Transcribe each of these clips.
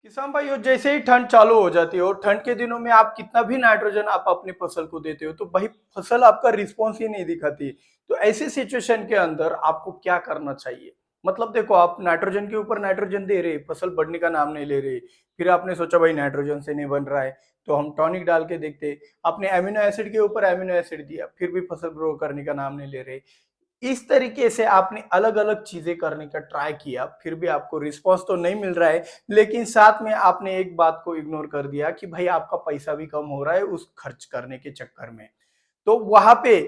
किसान भाई, और जैसे ही ठंड चालू हो जाती है और ठंड के दिनों में आप कितना भी नाइट्रोजन आप अपनी फसल को देते हो तो भाई फसल आपका रिस्पॉन्स ही नहीं दिखाती। तो ऐसी सिचुएशन के अंदर आपको क्या करना चाहिए? मतलब देखो, आप नाइट्रोजन के ऊपर नाइट्रोजन दे रहे, फसल बढ़ने का नाम नहीं ले रही। फिर आपने सोचा भाई नाइट्रोजन से नहीं बन रहा है तो हम टॉनिक डाल के देखते। आपने एमिनो एसिड के ऊपर एमिनो एसिड दिया, फिर भी फसल ग्रो करने का नाम नहीं ले रही। इस तरीके से आपने अलग-अलग चीज़ें करने का ट्राई किया, फिर भी आपको रिस्पॉन्स तो नहीं मिल रहा है, लेकिन साथ में आपने एक बात को इग्नोर कर दिया कि भाई आपका पैसा भी कम हो रहा है उस खर्च करने के चक्कर में। तो वहाँ पे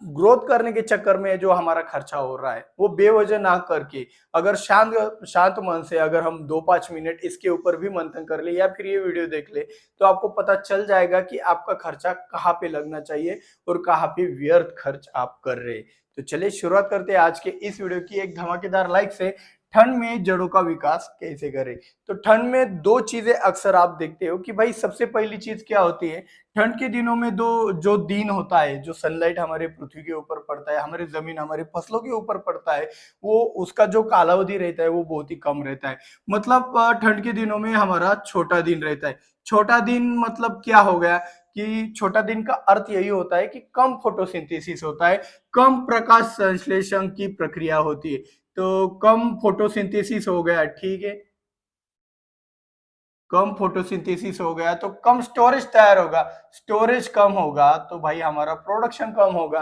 ग्रोथ करने के चक्कर में जो हमारा खर्चा हो रहा है, वो बेवजह ना करके अगर शांत शांत मन से अगर हम 2-5 मिनट इसके ऊपर भी मंथन कर ले या फिर ये वीडियो देख ले, तो आपको पता चल जाएगा कि आपका खर्चा कहाँ पे लगना चाहिए और कहाँ पे व्यर्थ खर्च आप कर रहे हैं। तो चलिए शुरुआत करते हैं आज के इस वीडियो की एक धमाकेदार लाइक से। ठंड में जड़ों का विकास कैसे करें? तो ठंड में 2 चीज़ें अक्सर आप देखते हो कि भाई सबसे पहली चीज़ क्या होती है? ठंड के दिनों में दो जो दिन होता है, जो सनलाइट हमारे पृथ्वी के ऊपर पड़ता है, हमारी जमीन हमारे फसलों के ऊपर पड़ता है, वो उसका जो कालावधि रहता है वो बहुत ही कम रहता है। मतलब ठंड के दिनों में हमारा छोटा दिन रहता है। छोटा दिन मतलब क्या हो गया कि छोटा दिन का अर्थ यही होता है कि कम फोटोसिंथेसिस होता है, कम प्रकाश संश्लेषण की प्रक्रिया होती है। तो कम फोटोसिंथेसिस हो गया, ठीक है? कम फोटोसिंथेसिस हो गया तो कम स्टोरेज तैयार होगा। स्टोरेज कम होगा तो भाई हमारा प्रोडक्शन कम होगा।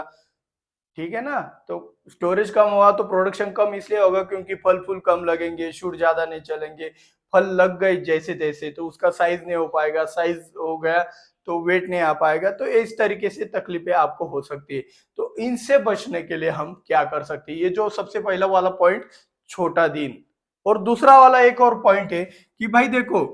ठीक है ना? तो स्टोरेज कम हुआ तो प्रोडक्शन कम इसलिए होगा क्योंकि फल फूल कम लगेंगे, शूट ज्यादा नहीं चलेंगे। फल लग गए जैसे तैसे तो उसका साइज नहीं हो पाएगा, साइज हो गया तो वेट नहीं आ पाएगा। तो इस तरीके से तकलीफें आपको हो सकती है। तो इनसे बचने के लिए हम क्या कर सकते हैं? ये जो सबसे पहला वाला पॉइंट, छोटा दिन। और दूसरा वाला एक और पॉइंट है कि भाई देखो,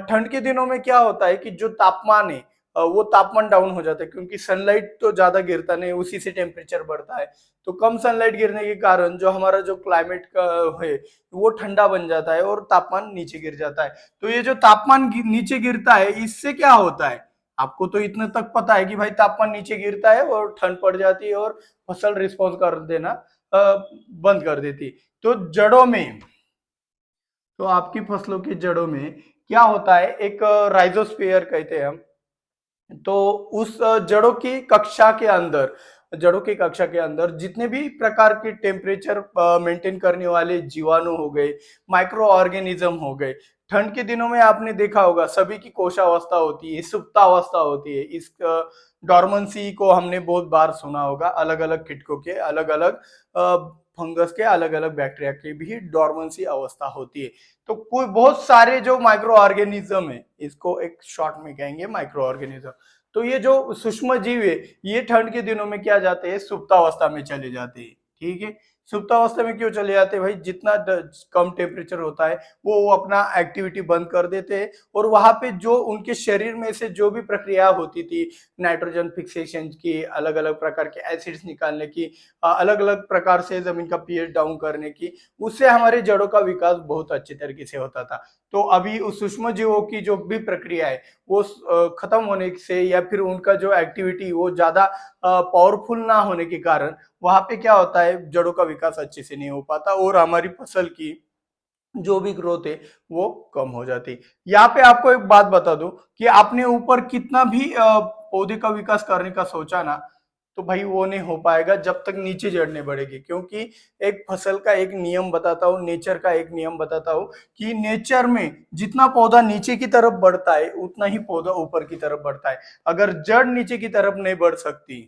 ठंड के दिनों में क्या होता है कि जो तापमान है, वो तापमान डाउन हो जाता है क्योंकि सनलाइट तो ज्यादा गिरता नहीं, उसी से टेम्परेचर बढ़ता है। तो कम सनलाइट गिरने के कारण जो हमारा जो क्लाइमेट का है वो ठंडा बन जाता है और तापमान नीचे गिर जाता है। तो ये जो तापमान नीचे गिरता है, इससे क्या होता है? आपको तो इतना तक पता है कि भाई तापमान नीचे गिरता है और ठंड पड़ जाती है और फसल रिस्पॉन्स कर देना बंद कर देती। तो जड़ों में, तो आपकी फसलों की जड़ों में क्या होता है, एक राइजोस्फीयर कहते हैं हम। तो उस जड़ों की कक्षा के अंदर जितने भी प्रकार के टेम्परेचर मेंटेन करने वाले जीवाणु हो गए, माइक्रो ऑर्गेनिज्म हो गए, ठंड के दिनों में आपने देखा होगा सभी की कोशावस्था होती है, सुप्तावस्था होती है। इस डॉर्मेंसी को हमने बहुत बार सुना होगा। अलग अलग कीटकों के, अलग अलग फंगस के, अलग अलग बैक्टीरिया की भी डॉर्मेंसी अवस्था होती है। तो कोई बहुत सारे जो माइक्रो ऑर्गेनिज्म है, इसको एक शॉर्ट में कहेंगे माइक्रो ऑर्गेनिज्म। तो ये जो सूक्ष्म जीव है, ये ठंड के दिनों में क्या जाते हैं, सुप्तावस्था में चले जाते हैं। ठीक है? सुप्तावस्था में क्यों चले जाते हैं भाई? जितना कम टेम्परेचर होता है वो अपना एक्टिविटी बंद कर देते हैं और वहां पे जो उनके शरीर में से जो भी प्रक्रिया होती थी, नाइट्रोजन फिक्सेशन की, अलग अलग प्रकार के एसिड्स निकालने की, अलग अलग प्रकार से जमीन का पीएच डाउन करने की, उससे हमारे जड़ों का विकास बहुत अच्छे तरीके से होता था। तो अभी उस सूक्ष्म जीवों की जो भी प्रक्रिया है वो खत्म होने से या फिर उनका जो एक्टिविटी वो ज्यादा पावरफुल ना होने के कारण वहां पे क्या होता है, जड़ों का विकास अच्छे से नहीं हो पाता और हमारी फसल की जो भी ग्रोथ है वो कम हो जाती है। यहाँ पे आपको एक बात बता दूं कि आपने ऊपर कितना भी पौधे का विकास करने का सोचा ना, तो भाई वो नहीं हो पाएगा जब तक नीचे जड़ नहीं बढ़ेगी। क्योंकि एक फसल का एक नियम बताता हूँ, नेचर का एक नियम बताता हूँ कि नेचर में जितना पौधा नीचे की तरफ बढ़ता है उतना ही पौधा ऊपर की तरफ बढ़ता है। अगर जड़ नीचे की तरफ नहीं बढ़ सकती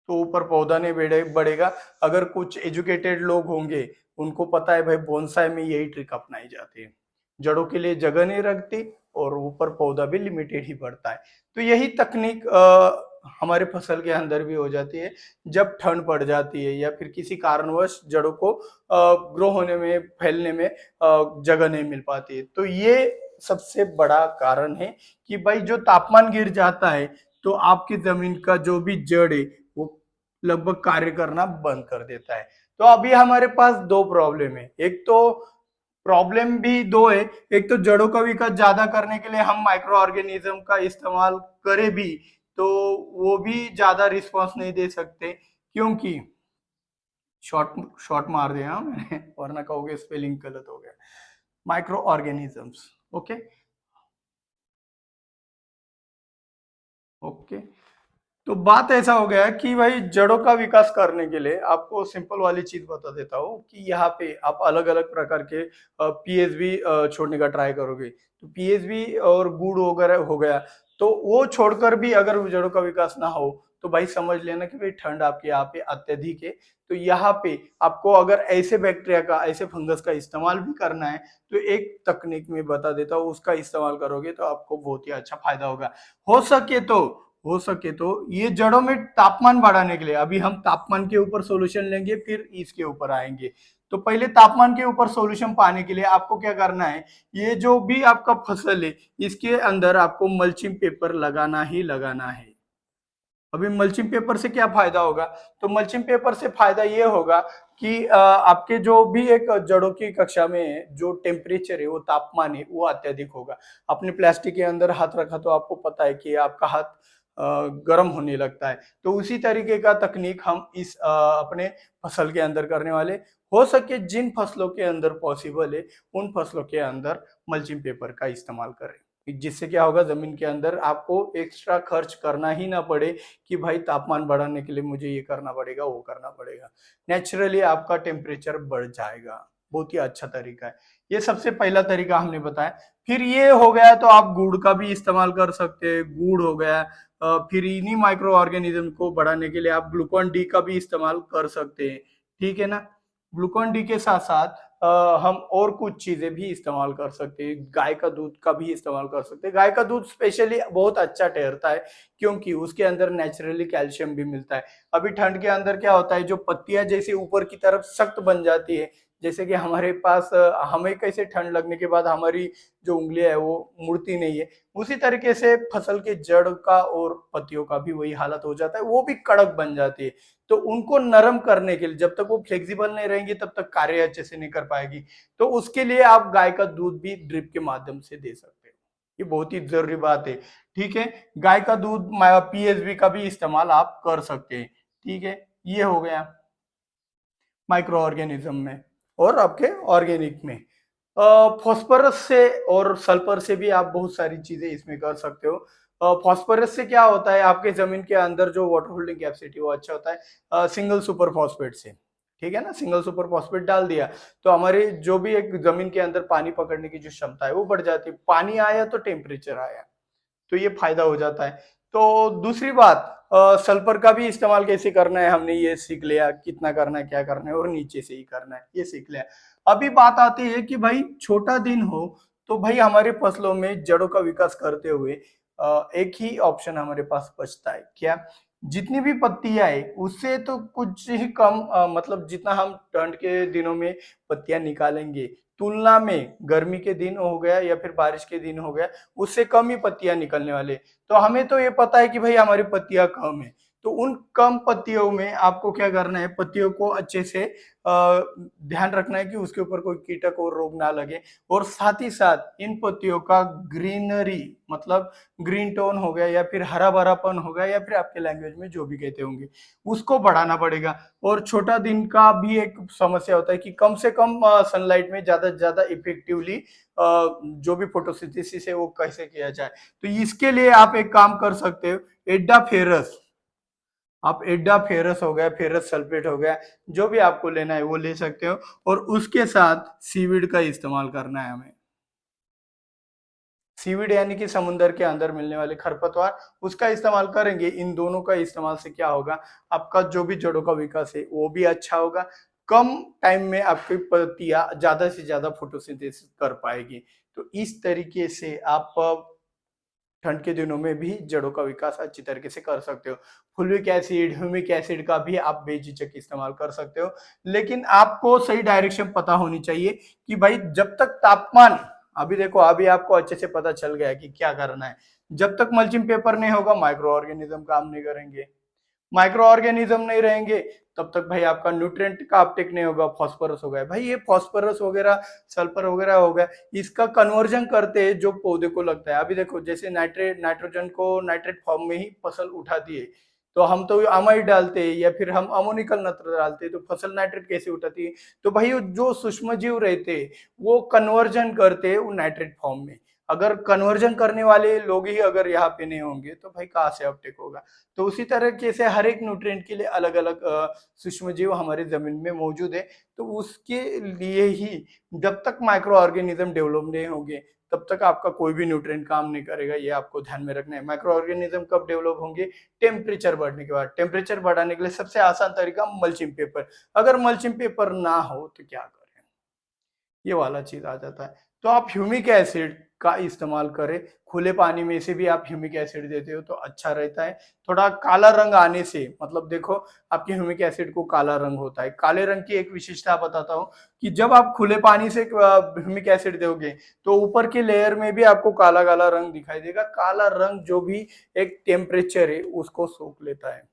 तो ऊपर पौधा नहीं बढ़ेगा। अगर कुछ एजुकेटेड लोग होंगे, उनको पता है भाई बोनसाई में यही ट्रिक अपनाई जाती है, जड़ों के लिए जगह नहीं रखती और ऊपर पौधा भी लिमिटेड ही बढ़ता है। तो यही तकनीक हमारे फसल के अंदर भी हो जाती है। जब ठंड पड़ जाती है या फिर किसी कारणवश जड़ों को ग्रो होने में, फैलने में जगह नहीं मिल पाती है, तो ये सबसे बड़ा कारण है कि भाई जो तापमान गिर जाता है तो आपकी जमीन का जो भी जड़ है वो लगभग कार्य करना बंद कर देता है। तो अभी हमारे पास दो प्रॉब्लम है। एक तो प्रॉब्लम भी दो है। एक तो जड़ों का विकास ज्यादा करने के लिए हम माइक्रो ऑर्गेनिज्म का इस्तेमाल करें भी तो वो भी ज्यादा रिस्पांस नहीं दे सकते, क्योंकि शॉर्ट शॉर्ट मार दिया मैंने वरना कहोगे स्पेलिंग गलत हो गया। Micro organisms, okay. ओके। तो बात ऐसा हो गया है कि भाई जड़ों का विकास करने के लिए आपको सिंपल वाली चीज बता देता हूँ कि यहाँ पे आप अलग अलग प्रकार के पीएसबी छोड़ने का ट्राई करोगे, तो पीएसबी और गुड़ वगैरह हो गया, तो वो छोड़कर भी अगर जड़ों का विकास ना हो तो भाई समझ लेना कि भाई ठंड आपके यहाँ पे अत्यधिक है। तो यहाँ पे आपको अगर ऐसे बैक्टीरिया का, ऐसे फंगस का इस्तेमाल भी करना है, तो एक तकनीक में बता देता हूँ, उसका इस्तेमाल करोगे तो आपको बहुत ही अच्छा फायदा होगा। हो सके तो हो सके तो ये जड़ों में तापमान बढ़ाने के लिए, अभी हम तापमान के ऊपर सॉल्यूशन लेंगे फिर इसके ऊपर आएंगे। तो पहले तापमान के ऊपर सॉल्यूशन पाने के लिए आपको क्या करना है, ये जो भी आपका फसल है इसके अंदर आपको मल्चिंग पेपर लगाना ही लगाना है। अभी मल्चिंग पेपर से क्या फायदा होगा, तो मल्चिंग पेपर से फायदा ये होगा कि आपके जो भी एक जड़ों की कक्षा में जो टेम्परेचर है, वो तापमान है, वो अत्यधिक होगा। आपने प्लास्टिक के अंदर हाथ रखा तो आपको पता है कि आपका हाथ गर्म होने लगता है। तो उसी तरीके का तकनीक हम इस अपने फसल के अंदर करने वाले। हो सके जिन फसलों के अंदर पॉसिबल है उन फसलों के अंदर मल्चिंग पेपर का इस्तेमाल करें, जिससे क्या होगा, जमीन के अंदर आपको एक्स्ट्रा खर्च करना ही ना पड़े कि भाई तापमान बढ़ाने के लिए मुझे ये करना पड़ेगा, वो करना पड़ेगा। नेचुरली आपका टेम्परेचर बढ़ जाएगा। बहुत ही अच्छा तरीका है। ये सबसे पहला तरीका हमने बताया। फिर ये हो गया तो आप गुड़ का भी इस्तेमाल कर सकते हैं। गुड़ हो गया, फिर इन्हीं माइक्रो ऑर्गेनिज्म को बढ़ाने के लिए आप ग्लूकोन डी का भी इस्तेमाल कर सकते हैं। ठीक है ना। ग्लूकोन डी के साथ साथ हम और कुछ चीजें भी इस्तेमाल कर सकते हैं। गाय का दूध का भी इस्तेमाल कर सकते हैं। गाय का दूध स्पेशली बहुत अच्छा ठहरता है क्योंकि उसके अंदर नेचुरली कैल्शियम भी मिलता है। अभी ठंड के अंदर क्या होता है, जो पत्तियां जैसे ऊपर की तरफ सख्त बन जाती है, जैसे कि हमारे पास हमें कैसे ठंड लगने के बाद हमारी जो उंगलियां है वो मुड़ती नहीं है, उसी तरीके से फसल के जड़ का और पत्तियों का भी वही हालत हो जाता है, वो भी कड़क बन जाती है। तो उनको नरम करने के लिए, जब तक वो फ्लेक्सिबल नहीं रहेंगी तब तक कार्य अच्छे से नहीं कर पाएगी। तो उसके लिए आप गाय का दूध भी ड्रिप के माध्यम से दे सकते हो। ये बहुत ही जरूरी बात है। ठीक है। गाय का दूध, पीएसबी का भी इस्तेमाल आप कर सकते हैं। ठीक है। ये हो गया माइक्रो ऑर्गेनिज्म में और आपके ऑर्गेनिक में। फॉस्फोरस से और सल्फर से भी आप बहुत सारी चीजें इसमें कर सकते हो। फॉस्फोरस से क्या होता है, आपके जमीन के अंदर जो वाटर होल्डिंग कैपेसिटी वो अच्छा होता है सिंगल सुपर फॉस्फेट से। ठीक है ना, सिंगल सुपर फॉस्फेट डाल दिया तो हमारी जो भी एक जमीन के अंदर पानी पकड़ने की जो क्षमता है वो बढ़ जाती है। पानी आया तो टेम्परेचर आया, तो ये फायदा हो जाता है। तो दूसरी बात, सल्फर का भी इस्तेमाल कैसे करना है हमने ये सीख लिया, कितना करना है, क्या करना है, और नीचे से ही करना है ये सीख लिया। अभी बात आती है कि भाई छोटा दिन हो तो भाई हमारे फसलों में जड़ों का विकास करते हुए एक ही ऑप्शन हमारे पास बचता है, क्या, जितनी भी पत्तियां है उससे तो कुछ ही कम, मतलब जितना हम ठंड के दिनों में पत्तियां निकालेंगे, तुलना में गर्मी के दिन हो गया या फिर बारिश के दिन हो गया, उससे कम ही पत्तियां निकलने वाले। तो हमें तो ये पता है कि भाई हमारी पत्तियां कम है, तो उन कम पत्तियों में आपको क्या करना है, पत्तियों को अच्छे से ध्यान रखना है कि उसके ऊपर कोई कीटक और रोग ना लगे। और साथ ही साथ इन पत्तियों का ग्रीनरी, मतलब ग्रीन टोन हो गया या फिर हरा भरापन हो गया या फिर आपके लैंग्वेज में जो भी कहते होंगे, उसको बढ़ाना पड़ेगा। और छोटा दिन का भी एक समस्या होता है कि कम से कम सनलाइट में ज्यादा से ज्यादा इफेक्टिवली जो भी फोटोसिंथेसिस है वो कैसे किया जाए। तो इसके लिए आप एक काम कर सकते हो, एडा फेरस, आप एडा फेरस हो गया, फेरस सल्फेट हो गया, जो भी आपको लेना है वो ले सकते हो। और उसके साथ सीविड का इस्तेमाल करना है हमें। सीविड यानी कि समुद्र के अंदर मिलने वाले खरपतवार, उसका इस्तेमाल करेंगे। इन दोनों का इस्तेमाल से क्या होगा, आपका जो भी जड़ों का विकास है वो भी अच्छा होगा। कम टाइम में आपकी पत्तियां ज्यादा से ज्यादा फोटोसिंथेसिस कर पाएगी। तो इस तरीके से आप ठंड के दिनों में भी जड़ों का विकास अच्छी तरीके से कर सकते हो। फुलिक एसिड, ह्यूमिक एसिड का भी आप बेझिझक इस्तेमाल कर सकते हो, लेकिन आपको सही डायरेक्शन पता होनी चाहिए कि भाई जब तक तापमान, अभी देखो अभी आपको अच्छे से पता चल गया कि क्या करना है। जब तक मल्चिंग पेपर नहीं होगा माइक्रो ऑर्गेनिज्म काम नहीं करेंगे, माइक्रो ऑर्गेनिज्म नहीं रहेंगे तब तक भाई आपका न्यूट्रिएंट का अपटेक नहीं होगा। फॉस्फोरस हो गया भाई, ये फॉस्फोरस वगैरह, सल्फर वगैरह हो गया, इसका कन्वर्जन करते हैं जो पौधे को लगता है। अभी देखो जैसे नाइट्रेट, नाइट्रोजन को नाइट्रेट फॉर्म में ही फसल उठाती है, तो हम तो अमाइड डालते हैं या फिर हम अमोनिकल नत्र डालते हैं, तो फसल नाइट्रेट कैसे उठाती है, तो भाई जो सूक्ष्म जीव रहते हैं वो कन्वर्जन करते हैं वो नाइट्रेट फॉर्म में। अगर कन्वर्जन करने वाले लोग ही अगर यहाँ पे नहीं होंगे तो भाई कहाँ से अपटेक होगा। तो उसी तरीके से हर एक न्यूट्रिएंट के लिए अलग अलग सूक्ष्म जीव हमारे जमीन में मौजूद है। तो उसके लिए ही जब तक माइक्रो ऑर्गेनिज्म डेवलप नहीं होंगे तब तक आपका कोई भी न्यूट्रिएंट काम नहीं करेगा, ये आपको ध्यान में रखना है। माइक्रो ऑर्गेनिज्म कब डेवलप होंगे? टेम्परेचर बढ़ने के बाद। टेम्परेचर बढ़ाने के लिए सबसे आसान तरीका मल्चिंग पेपर। अगर मल्चिंग पेपर ना हो तो क्या करें, ये वाला चीज आ जाता है। तो आप ह्यूमिक एसिड का इस्तेमाल करें। खुले पानी में से भी आप ह्यूमिक एसिड देते हो तो अच्छा रहता है। थोड़ा काला रंग आने से, मतलब देखो आपके ह्यूमिक एसिड को काला रंग होता है। काले रंग की एक विशेषता बताता हूँ कि जब आप खुले पानी से ह्यूमिक एसिड दोगे तो ऊपर के लेयर में भी आपको काला काला रंग दिखाई देगा। काला रंग जो भी एक टेम्परेचर है उसको सोख लेता है।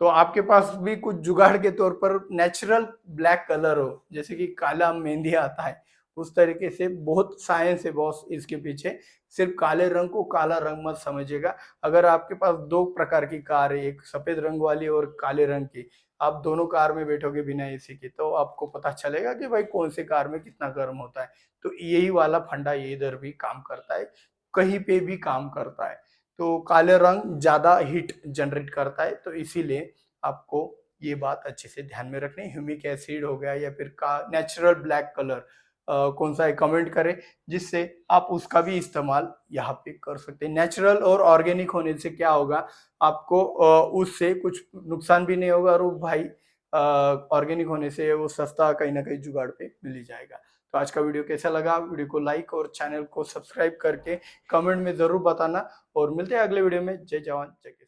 तो आपके पास भी कुछ जुगाड़ के तौर पर नेचुरल ब्लैक कलर हो, जैसे कि काला मेहंदी आता है, उस तरीके से बहुत साइंस है बॉस इसके पीछे। सिर्फ काले रंग को काला रंग मत समझिएगा। अगर आपके पास दो प्रकार की कार है, एक सफेद रंग वाली और काले रंग की, आप दोनों कार में बैठोगे बिना एसी के तो आपको पता चलेगा कि भाई कौन से कार में कितना गर्म होता है। तो यही वाला फंडा ये इधर भी काम करता है, कहीं पे भी काम करता है। तो काले रंग ज्यादा हीट जनरेट करता है, तो इसीलिए आपको ये बात अच्छे से ध्यान में रखनी है। ह्यूमिक एसिड हो गया या फिर का नेचुरल ब्लैक कलर कौन सा है कमेंट करें, जिससे आप उसका भी इस्तेमाल यहाँ पे कर सकते हैं। नेचुरल और ऑर्गेनिक होने से क्या होगा, आपको उससे कुछ नुकसान भी नहीं होगा, और वो भाई ऑर्गेनिक होने से वो सस्ता कहीं ना कहीं जुगाड़ पे मिल ही जाएगा। तो आज का वीडियो कैसा लगा, वीडियो को लाइक और चैनल को सब्सक्राइब करके कमेंट में जरूर बताना। और मिलते हैं अगले वीडियो में। जय जवान जय किसान।